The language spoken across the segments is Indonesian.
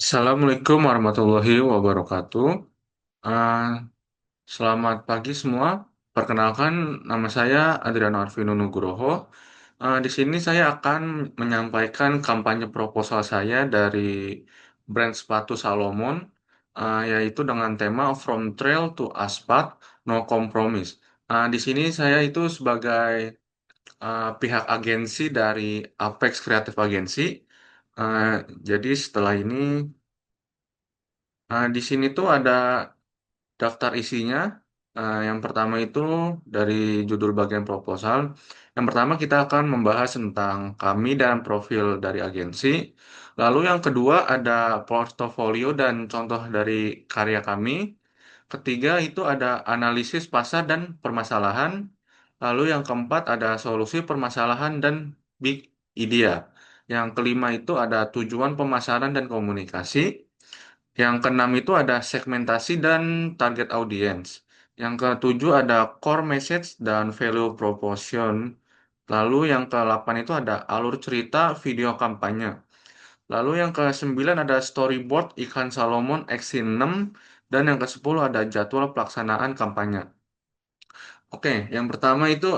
Assalamualaikum warahmatullahi wabarakatuh. Eh, Selamat pagi semua. Perkenalkan, nama saya Adriano Arvino Nugroho. Di sini saya akan menyampaikan kampanye proposal saya dari brand sepatu Salomon, yaitu dengan tema From Trail to Asphalt, No Compromise. Di sini saya itu sebagai pihak agensi dari Apex Creative Agency. Eh, jadi setelah ini di sini tuh ada daftar isinya. Yang pertama itu dari judul bagian proposal. Yang pertama kita akan membahas tentang kami dan profil dari agensi. Lalu yang kedua ada portofolio dan contoh dari karya kami. Ketiga itu ada analisis pasar dan permasalahan. Lalu yang keempat ada solusi permasalahan dan big idea. Yang kelima itu ada tujuan pemasaran dan komunikasi. Yang keenam itu ada segmentasi dan target audience. Yang ketujuh ada core message dan value proposition. Lalu yang ke-8 itu ada alur cerita video kampanye. Lalu yang ke-9 ada storyboard iklan Salomon X6 dan yang ke-10 ada jadwal pelaksanaan kampanye. Oke, yang pertama itu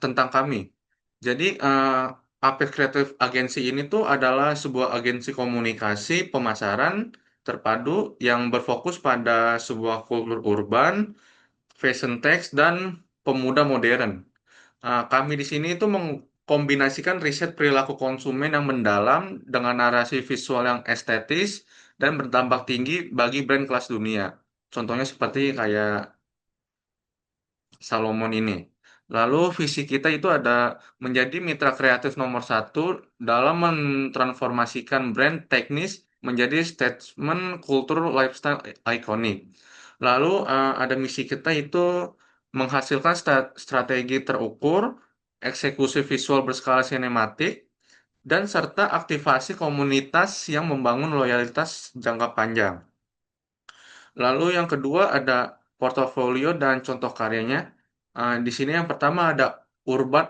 tentang kami. Jadi Apex Creative Agency ini tuh adalah sebuah agensi komunikasi pemasaran terpadu yang berfokus pada sebuah kultur urban, fashion text, dan pemuda modern. Kami di sini itu mengkombinasikan riset perilaku konsumen yang mendalam dengan narasi visual yang estetis dan berdampak tinggi bagi brand kelas dunia. Contohnya seperti kayak Salomon ini. Lalu visi kita itu ada menjadi mitra kreatif nomor satu dalam mentransformasikan brand teknis menjadi statement kultur lifestyle ikonik. Lalu ada misi kita itu menghasilkan strategi terukur, eksekusi visual berskala sinematik, dan serta aktivasi komunitas yang membangun loyalitas jangka panjang. Lalu yang kedua ada portofolio dan contoh karyanya. Di sini yang pertama ada Urban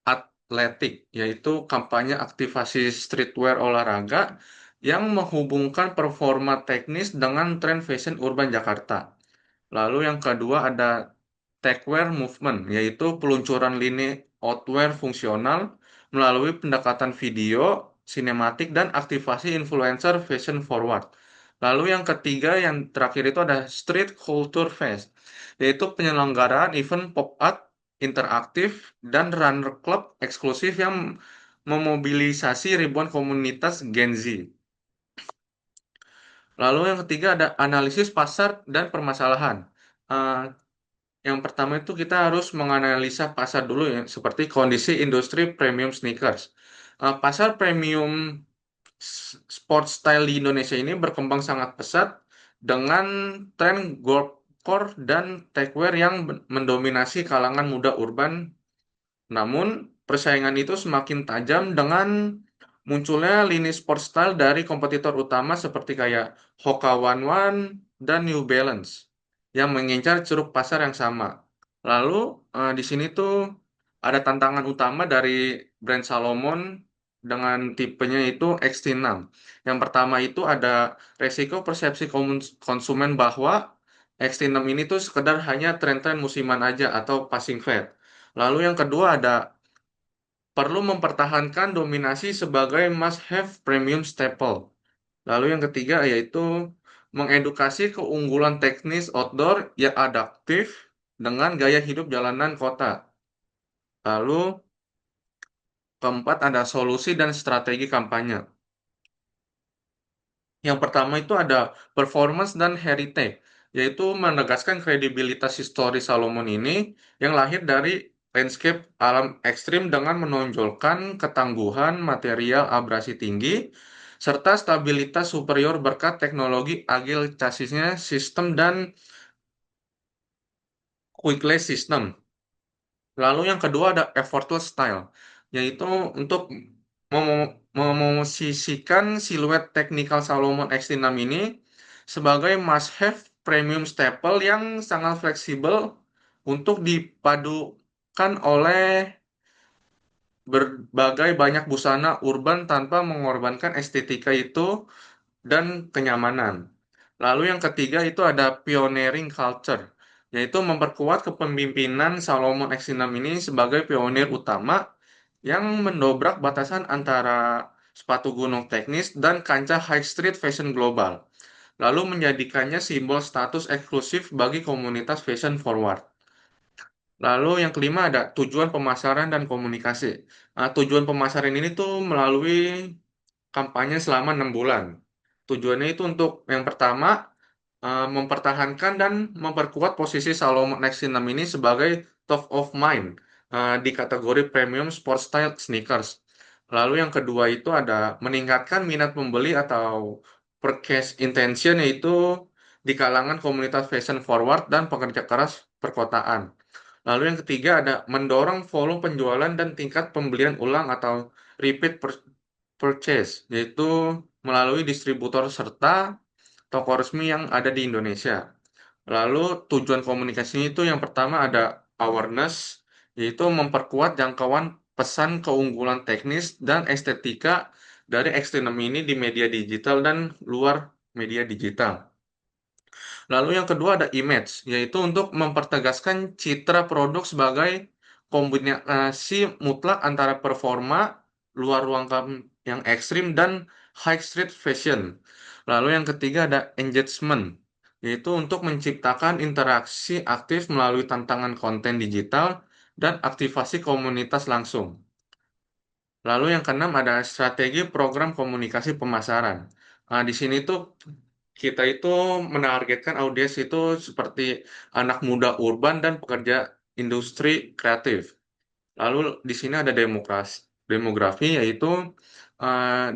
Athletic, yaitu kampanye aktivasi streetwear olahraga yang menghubungkan performa teknis dengan tren fashion urban Jakarta. Lalu yang kedua ada techwear movement, yaitu peluncuran lini outwear fungsional melalui pendekatan video, sinematik, dan aktivasi influencer fashion forward. Lalu yang ketiga, yang terakhir itu ada Street Culture Fest, yaitu penyelenggaraan event pop art interaktif dan runner club eksklusif yang memobilisasi ribuan komunitas Gen Z. Lalu yang ketiga ada analisis pasar dan permasalahan. Eh, yang pertama itu kita harus menganalisa pasar dulu ya, seperti kondisi industri premium sneakers. Pasar premium sport style di Indonesia ini berkembang sangat pesat dengan tren goldcore dan techwear yang mendominasi kalangan muda urban. Namun, persaingan itu semakin tajam dengan munculnya lini sport style dari kompetitor utama seperti kayak Hoka One One dan New Balance yang mengincar ceruk pasar yang sama. Lalu di sini tuh ada tantangan utama dari brand Salomon dengan tipenya itu XT6. Yang pertama itu ada resiko persepsi konsumen bahwa XT6 ini tuh sekedar hanya tren-tren musiman aja atau passing fad. Lalu yang kedua ada perlu mempertahankan dominasi sebagai must-have premium staple. Lalu yang ketiga yaitu mengedukasi keunggulan teknis outdoor yang adaptif dengan gaya hidup jalanan kota. Lalu keempat ada solusi dan strategi kampanye. Yang pertama itu ada performance dan heritage, yaitu menegaskan kredibilitas histori Salomon ini yang lahir dari landscape alam ekstrim dengan menonjolkan ketangguhan material abrasi tinggi serta stabilitas superior berkat teknologi agile chassisnya sistem dan quickless system. Lalu yang kedua ada effortless style, yaitu untuk memosisikan siluet teknikal Salomon X6 ini sebagai must-have premium staple yang sangat fleksibel untuk dipadukan oleh berbagai banyak busana urban tanpa mengorbankan estetika itu dan kenyamanan. Lalu yang ketiga itu ada pioneering culture, yaitu memperkuat kepemimpinan Salomon X6 ini sebagai pionir utama yang mendobrak batasan antara sepatu gunung teknis dan kancah high street fashion global, lalu menjadikannya simbol status eksklusif bagi komunitas fashion forward. Lalu yang kelima ada tujuan pemasaran dan komunikasi. Tujuan pemasaran ini tuh melalui kampanye selama 6 bulan. Tujuannya itu untuk yang pertama mempertahankan dan memperkuat posisi Salomon X6 ini sebagai top of mind di kategori premium sport style sneakers. Lalu yang kedua itu ada meningkatkan minat pembeli atau purchase intention, yaitu di kalangan komunitas fashion forward dan pekerja keras perkotaan. Lalu yang ketiga ada mendorong volume penjualan dan tingkat pembelian ulang atau repeat purchase, yaitu melalui distributor serta toko resmi yang ada di Indonesia. Lalu tujuan komunikasinya itu yang pertama ada awareness, yaitu memperkuat jangkauan pesan keunggulan teknis dan estetika dari X6 ini di media digital dan luar media digital. Lalu yang kedua ada image, yaitu untuk mempertegaskan citra produk sebagai kombinasi mutlak antara performa, luar ruang yang ekstrim, dan high street fashion. Lalu yang ketiga ada engagement, yaitu untuk menciptakan interaksi aktif melalui tantangan konten digital dan aktivasi komunitas langsung. Lalu yang keenam ada strategi program komunikasi pemasaran. Di sini tuh kita itu menargetkan audiens itu seperti anak muda urban dan pekerja industri kreatif. Lalu di sini ada demografi, yaitu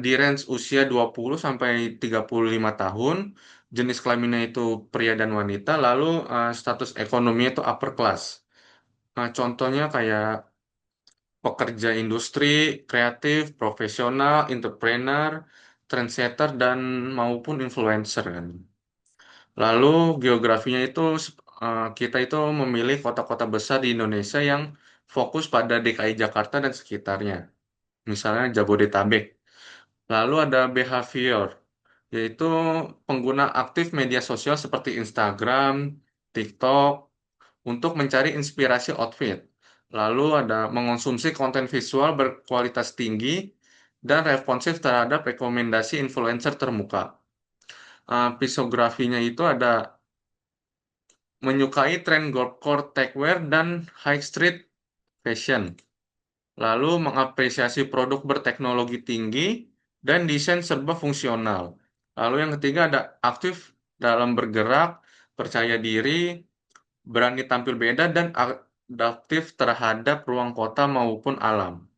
di range usia 20 sampai 35 tahun, jenis kelaminnya itu pria dan wanita, lalu status ekonomi itu upper class. Contohnya kayak pekerja industri, kreatif, profesional, entrepreneur, trendsetter, dan maupun influencer kan. Lalu geografinya itu kita itu memilih kota-kota besar di Indonesia yang fokus pada DKI Jakarta dan sekitarnya, misalnya Jabodetabek. Lalu ada behavior, yaitu pengguna aktif media sosial seperti Instagram, TikTok, untuk mencari inspirasi outfit. Lalu ada mengonsumsi konten visual berkualitas tinggi dan responsif terhadap rekomendasi influencer termuka. Psografinya itu ada menyukai tren goldcore techwear dan high street fashion. Lalu mengapresiasi produk berteknologi tinggi dan desain serba fungsional. Lalu yang ketiga ada aktif dalam bergerak, percaya diri, berani tampil beda, dan adaptif terhadap ruang kota maupun alam.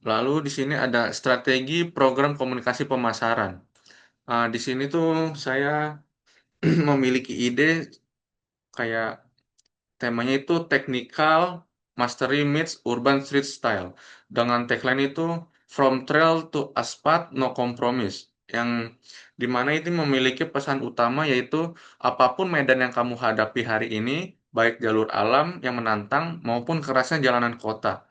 Lalu di sini ada strategi program komunikasi pemasaran. Di sini tuh saya memiliki ide kayak temanya itu technical mastery meets urban street style. Dengan tagline itu from trail to asphalt no compromise. Yang dimana itu memiliki pesan utama, yaitu apapun medan yang kamu hadapi hari ini, baik jalur alam yang menantang maupun kerasnya jalanan kota.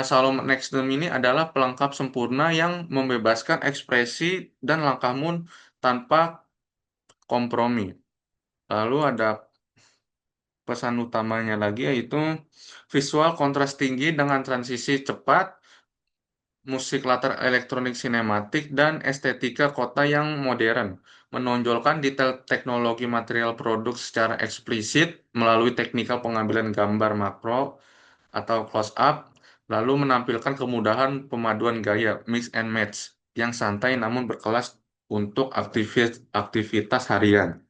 Salom Nextdoor ini adalah pelengkap sempurna yang membebaskan ekspresi dan langkahmu tanpa kompromi. Lalu ada pesan utamanya lagi, yaitu visual kontras tinggi dengan transisi cepat, musik latar elektronik sinematik, dan estetika kota yang modern, menonjolkan detail teknologi material produk secara eksplisit melalui teknikal pengambilan gambar makro atau close up, lalu menampilkan kemudahan pemaduan gaya mix and match yang santai namun berkelas untuk aktivitas harian.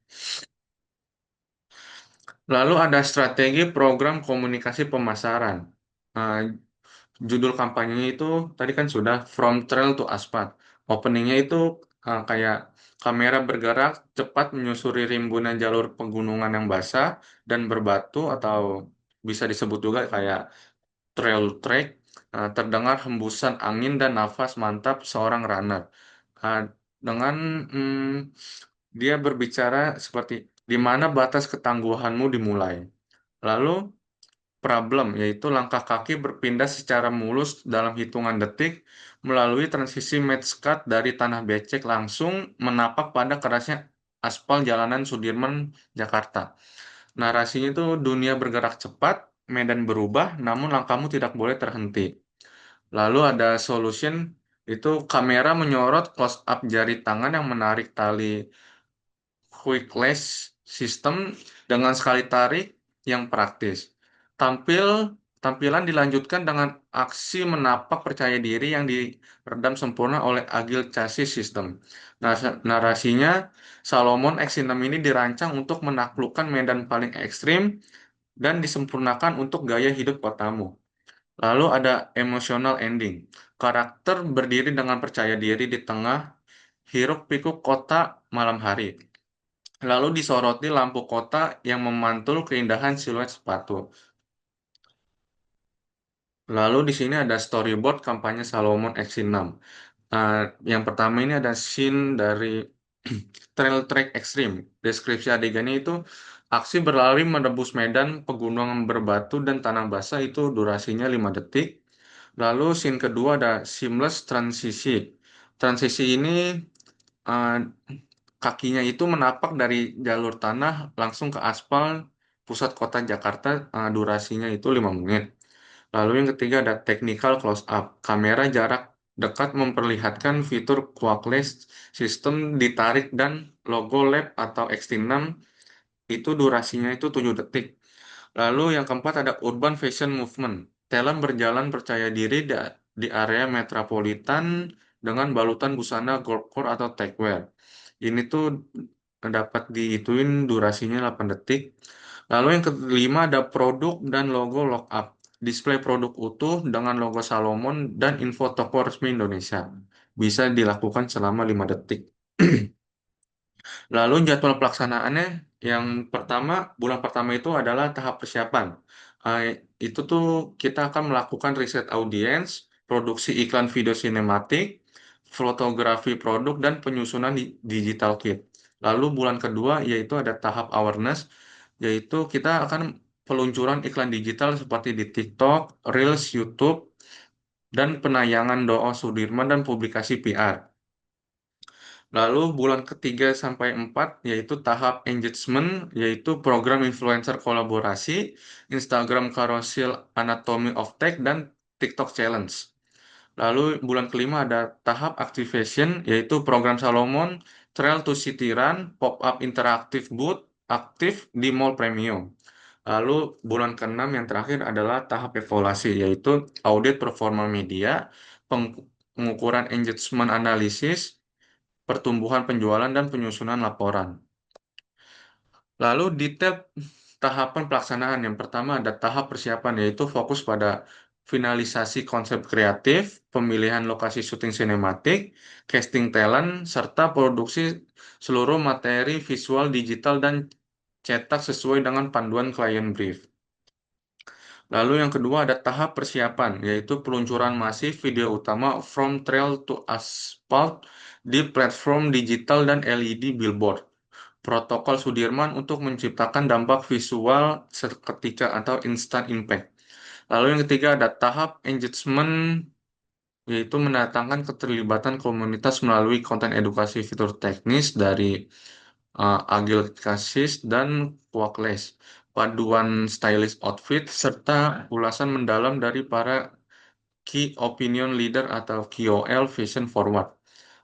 Lalu ada strategi program komunikasi pemasaran. Nah, judul kampanyenya itu tadi kan sudah From Trail to Asphalt. Openingnya itu kayak kamera bergerak cepat menyusuri rimbunan jalur pegunungan yang basah dan berbatu, atau bisa disebut juga kayak trail trek. Terdengar hembusan angin dan nafas mantap seorang runner. Ah, dengan dia berbicara seperti di mana batas ketangguhanmu dimulai. Lalu problem, yaitu langkah kaki berpindah secara mulus dalam hitungan detik melalui transisi match cut dari tanah becek langsung menapak pada kerasnya aspal jalanan Sudirman, Jakarta. Narasinya itu dunia bergerak cepat, medan berubah, namun langkahmu tidak boleh terhenti. Lalu ada solution, itu kamera menyorot close up jari tangan yang menarik tali quick lash system dengan sekali tarik yang praktis. Tampilan dilanjutkan dengan aksi menapak percaya diri yang diredam sempurna oleh Agile Chassis System. Narasinya, Salomon X6 ini dirancang untuk menaklukkan medan paling ekstrim dan disempurnakan untuk gaya hidup kotamu. Lalu ada emotional ending. Karakter berdiri dengan percaya diri di tengah hiruk pikuk kota malam hari. Lalu disoroti lampu kota yang memantul keindahan siluet sepatu. Lalu di sini ada storyboard kampanye Salomon X6. Nah, yang pertama ini ada scene dari Trail Trek Extreme. Deskripsi adegannya itu aksi berlari menembus medan pegunungan berbatu dan tanah basah itu durasinya 5 detik. Lalu scene kedua ada seamless transisi. Transisi ini eh, kakinya itu menapak dari jalur tanah langsung ke aspal pusat kota Jakarta, durasinya itu 5 menit. Lalu yang ketiga ada technical close up. Kamera jarak dekat memperlihatkan fitur quad-lens sistem ditarik dan logo lab atau X6 itu durasinya itu 7 detik. Lalu yang keempat ada urban fashion movement. Talent berjalan percaya diri di area metropolitan dengan balutan busana golfcore atau techwear. Ini tuh dapat diituin durasinya 8 detik. Lalu yang kelima ada produk dan logo lockup. Display produk utuh dengan logo Salomon dan info toko resmi Indonesia. Bisa dilakukan selama 5 detik. Lalu jadwal pelaksanaannya yang pertama, bulan pertama itu adalah tahap persiapan. Eh, itu tuh kita akan melakukan riset audiens, produksi iklan video sinematik, fotografi produk, dan penyusunan digital kit. Lalu bulan kedua yaitu ada tahap awareness, yaitu kita akan peluncuran iklan digital seperti di TikTok, Reels, YouTube, dan penayangan Doa Sudirman dan publikasi PR. Lalu bulan ketiga sampai 4 yaitu tahap engagement, yaitu program influencer kolaborasi, Instagram Carousel Anatomy of Tech, dan TikTok Challenge. Lalu bulan kelima ada tahap activation, yaitu program Salomon, Trail to City Run, pop-up interaktif booth, aktif di Mall Premium. Lalu bulan keenam yang terakhir adalah tahap evaluasi, yaitu audit performa media, pengukuran engagement analisis, pertumbuhan penjualan, dan penyusunan laporan. Lalu detail tahapan pelaksanaan. Yang pertama ada tahap persiapan, yaitu fokus pada finalisasi konsep kreatif, pemilihan lokasi syuting sinematik, casting talent, serta produksi seluruh materi visual digital dan cetak sesuai dengan panduan klien brief. Lalu yang kedua ada tahap persiapan, yaitu peluncuran masif video utama From Trail to Asphalt di platform digital dan LED billboard. Protokol Sudirman untuk menciptakan dampak visual seketika atau instant impact. Lalu yang ketiga ada tahap engagement, yaitu mendatangkan keterlibatan komunitas melalui konten edukasi fitur teknis dari Agile Cassis dan Quackles, paduan stylish outfit, serta ulasan mendalam dari para Key Opinion Leader atau KOL Fashion Forward.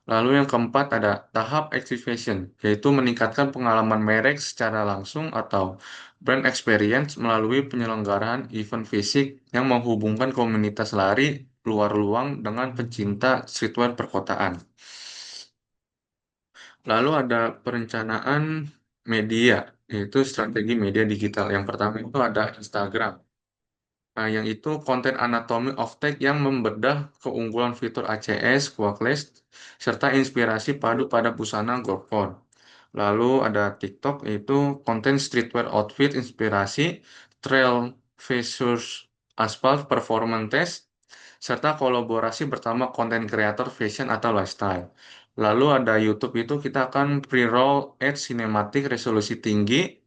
Lalu yang keempat ada tahap activation, yaitu meningkatkan pengalaman merek secara langsung atau brand experience melalui penyelenggaraan event fisik yang menghubungkan komunitas lari luar luang dengan pecinta streetwear perkotaan. Lalu ada perencanaan media, yaitu strategi media digital. Yang pertama itu ada Instagram. Nah, yang itu konten Anatomy of Tech yang membedah keunggulan fitur ACS, Qualys, serta inspirasi padu pada busana Gorkon. Lalu ada TikTok, yaitu konten streetwear outfit inspirasi, trail versus asphalt performance test, serta kolaborasi bersama konten kreator fashion atau lifestyle. Lalu ada YouTube itu kita akan pre-roll ads sinematik resolusi tinggi,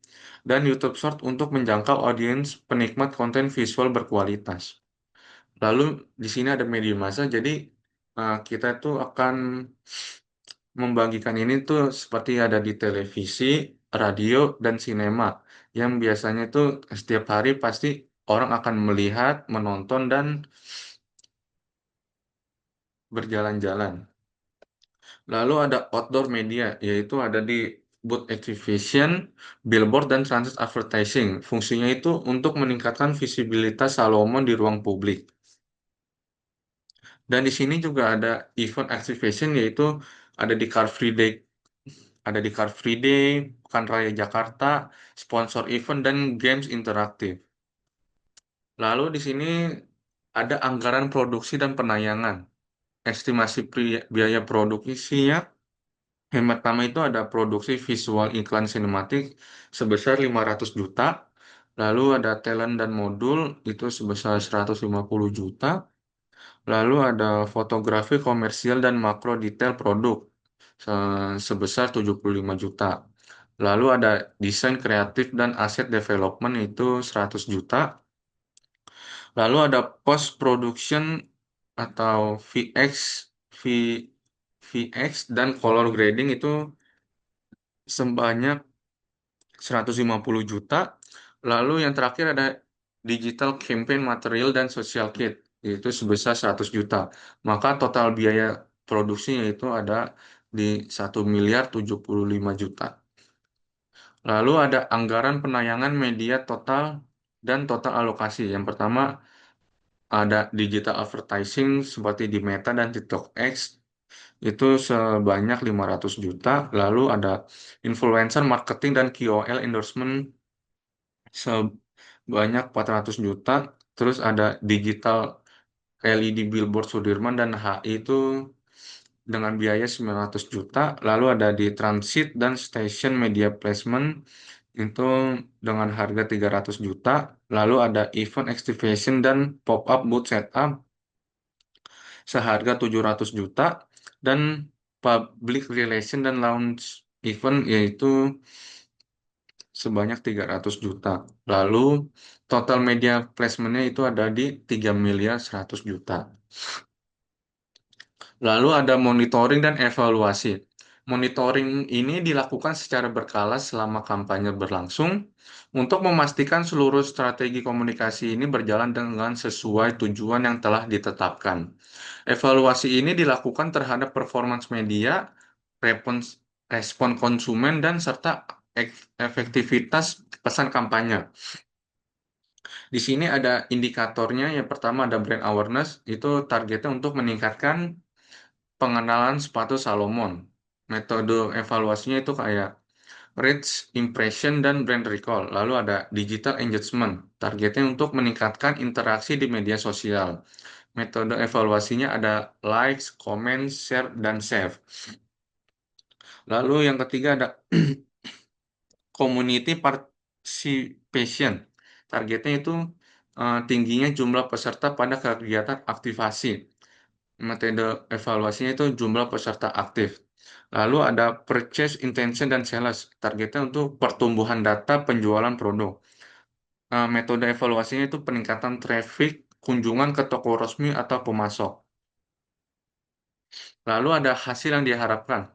dan YouTube Short untuk menjangkau audiens penikmat konten visual berkualitas. Lalu di sini ada media massa, jadi kita tuh akan membagikan ini tuh seperti ada di televisi, radio, dan sinema, yang biasanya tuh setiap hari pasti orang akan melihat, menonton, dan berjalan-jalan. Lalu ada outdoor media, yaitu ada di booth exhibition, billboard, dan transit advertising. Fungsinya itu untuk meningkatkan visibilitas Salomon di ruang publik. Dan di sini juga ada event activation, yaitu ada di Car Free Day, Pekan Raya Jakarta, sponsor event, dan games interaktif. Lalu di sini ada anggaran produksi dan penayangan. Estimasi biaya produksinya, yang pertama itu ada produksi visual iklan sinematik sebesar 500 juta, lalu ada talent dan modul itu sebesar 150 juta, lalu ada fotografi komersial dan makro detail produk sebesar 75 juta. Lalu ada desain kreatif dan aset development itu 100 juta. Lalu ada post production atau VX, V, VX dan color grading itu sebanyak 150 juta. Lalu yang terakhir ada digital campaign material dan social kit, yaitu sebesar 100 juta. Maka total biaya produksinya itu ada di 1,075 juta. Lalu ada anggaran penayangan media total dan total alokasi. Yang pertama ada digital advertising seperti di Meta dan TikTok X itu sebanyak 500 juta. Lalu ada influencer marketing dan KOL endorsement sebanyak 400 juta. Terus ada digital LED billboard Sudirman dan HI itu dengan biaya 900 juta. Lalu ada di transit dan station media placement itu dengan harga 300 juta. Lalu ada event activation dan pop-up booth setup seharga 700 juta dan public relation dan launch event yaitu sebanyak 300 juta. Lalu total media placementnya itu ada di 3,100 juta. Lalu ada monitoring dan evaluasi. Monitoring ini dilakukan secara berkala selama kampanye berlangsung untuk memastikan seluruh strategi komunikasi ini berjalan dengan sesuai tujuan yang telah ditetapkan. Evaluasi ini dilakukan terhadap performance media, respon konsumen, dan serta efektivitas pesan kampanye. Di sini ada indikatornya. Yang pertama ada brand awareness, itu targetnya untuk meningkatkan pengenalan sepatu Salomon. Metode evaluasinya itu kayak reach, impression, dan brand recall. Lalu ada digital engagement, targetnya untuk meningkatkan interaksi di media sosial. Metode evaluasinya ada likes, comment, share, dan save. Lalu yang ketiga ada community participation. Targetnya itu tingginya jumlah peserta pada kegiatan aktivasi. Metode evaluasinya itu jumlah peserta aktif. Lalu ada purchase intention dan sales. Targetnya untuk pertumbuhan data penjualan produk. Metode evaluasinya itu peningkatan traffic, kunjungan ke toko resmi atau pemasok. Lalu ada hasil yang diharapkan.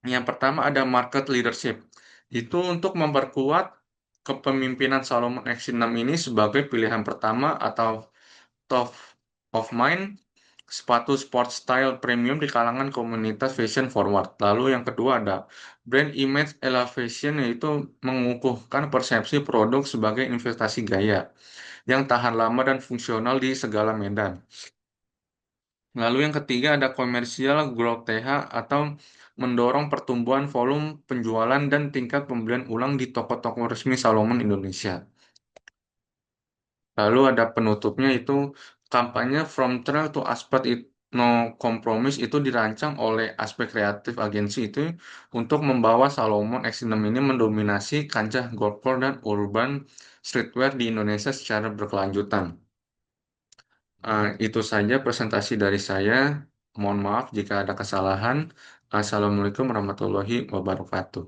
Yang pertama ada market leadership. Itu untuk memperkuat kepemimpinan Salomon X6 ini sebagai pilihan pertama atau top of mind sepatu sport style premium di kalangan komunitas fashion forward. Lalu yang kedua ada brand image elevation, yaitu mengukuhkan persepsi produk sebagai investasi gaya yang tahan lama dan fungsional di segala medan. Lalu yang ketiga ada komersial growth TH atau mendorong pertumbuhan volume penjualan dan tingkat pembelian ulang di toko-toko resmi Salomon Indonesia. Lalu ada penutupnya itu kampanye From Trail to Asphalt No Compromise itu dirancang oleh aspek kreatif agensi itu untuk membawa Salomon X6 ini mendominasi kancah golf dan urban streetwear di Indonesia secara berkelanjutan. Itu saja presentasi dari saya. Mohon maaf jika ada kesalahan. Assalamualaikum warahmatullahi wabarakatuh.